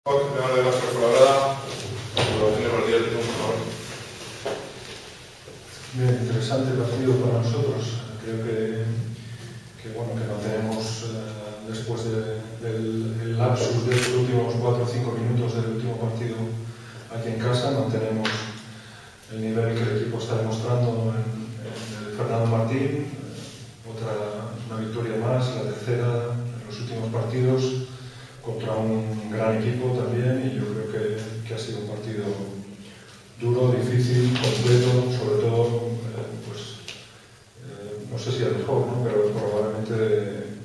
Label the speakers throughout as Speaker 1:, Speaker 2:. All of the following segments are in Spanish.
Speaker 1: Tema de la colaborada, aprobación de partidos, por favor.
Speaker 2: Bien, interesante partido para nosotros. Creo que no tenemos, después del lapsus de los últimos 4 o 5 minutos del último partido aquí en casa, mantenemos el nivel que el equipo está demostrando en el Fernando Martín. Una victoria más, la tercera en los últimos partidos, contra un gran equipo también, y yo creo que ha sido un partido duro, difícil, completo, sobre todo, no sé si el mejor, ¿no? Pero probablemente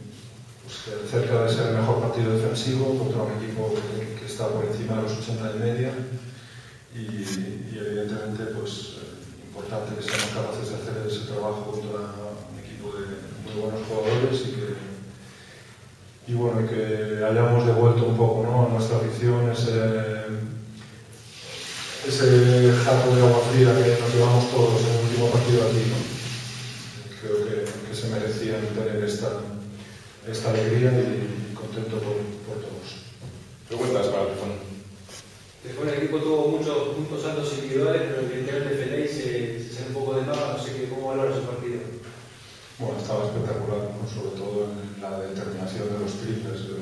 Speaker 2: cerca de ser el mejor partido defensivo contra un equipo que está por encima de los 80 de media, y evidentemente importante que seamos capaces de hacer ese trabajo contra un equipo de muy buenos jugadores y que hayamos devuelto un poco, ¿no?, a nuestra afición ese jarro de agua fría que nos llevamos todos en el último partido aquí, ¿no? Creo que se merecían tener esta alegría y contento por todos.
Speaker 1: Preguntas para el Tejón.
Speaker 3: El equipo tuvo muchos puntos altos individuales, pero evidentemente Félix se sale un poco de nada, no sé cómo valora su partido.
Speaker 2: Bueno, estaba espectacular, ¿no? Sobre todo en la determinación de los triples.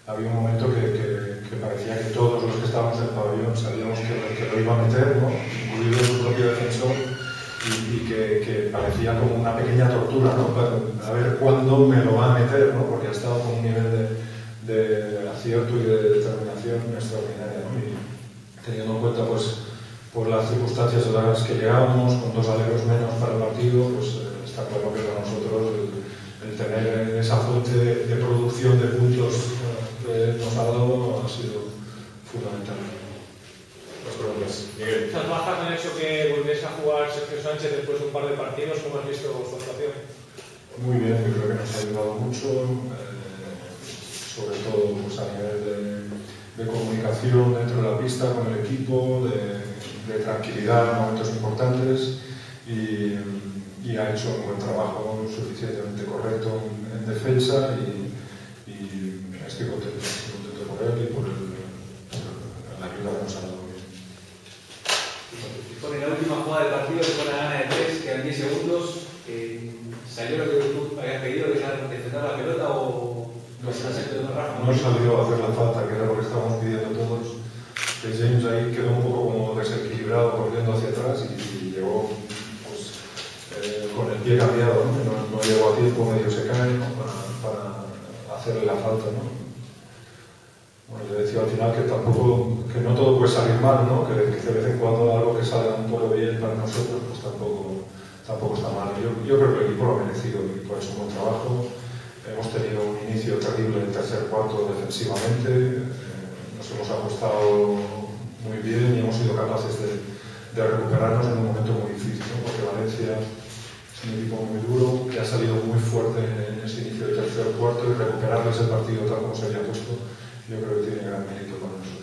Speaker 2: Había un momento que parecía que todos los que estábamos en el pabellón sabíamos que lo iba a meter, ¿no?, incluido su propio defensor, y que parecía como una pequeña tortura, ¿no?, a ver cuándo me lo va a meter, ¿no?, porque ha estado con un nivel de acierto y de determinación extraordinaria, ¿no? Y teniendo en cuenta por las circunstancias en las que llegábamos, con 2 aleros menos para el partido, está claro que para nosotros el tener esa fuente de producción de puntos que nos ha dado ha sido fundamental.
Speaker 1: Dos preguntas. Miguel.
Speaker 4: ¿Estás bajando en eso que volviese a jugar Sergio Sánchez después de un par de partidos? ¿Cómo has visto su actuación?
Speaker 2: Muy bien, yo creo que nos ha ayudado mucho, sobre todo a nivel de comunicación dentro de la pista con el equipo, de tranquilidad en momentos importantes, y ha hecho un buen trabajo suficientemente correcto en defensa, y estoy contento por él y por la ayuda que nos ha dado.
Speaker 3: Con la última jugada del partido, con la gana de 3, quedan 10 segundos, ¿salió lo que tú habías pedido, de defender la pelota, o no se de otra raza?
Speaker 2: No salió a hacer la falta, que era lo que estábamos pidiendo todos. Que James ahí quedó un poco como desequilibrado, corriendo hacia atrás, y llegó con el pie cambiado, ¿no? No llegó a tiempo, medio se cae, ¿no?, para hacerle la falta, ¿no? Bueno, yo decía al final que no todo puede salir mal, ¿no? Que de vez en cuando algo que salga un poco bien para nosotros, pues tampoco está mal. Yo creo que el equipo lo ha merecido, el equipo ha hecho un buen trabajo. Hemos tenido un inicio terrible en el tercer cuarto defensivamente, nos hemos ajustado muy bien y hemos sido capaces de recuperarnos en un momento muy difícil, ¿no? Porque Valencia es un equipo muy duro, que ha salido muy fuerte en ese inicio del tercer cuarto, y recuperarles el partido tal como se había puesto, yo creo que tiene gran mérito para nosotros.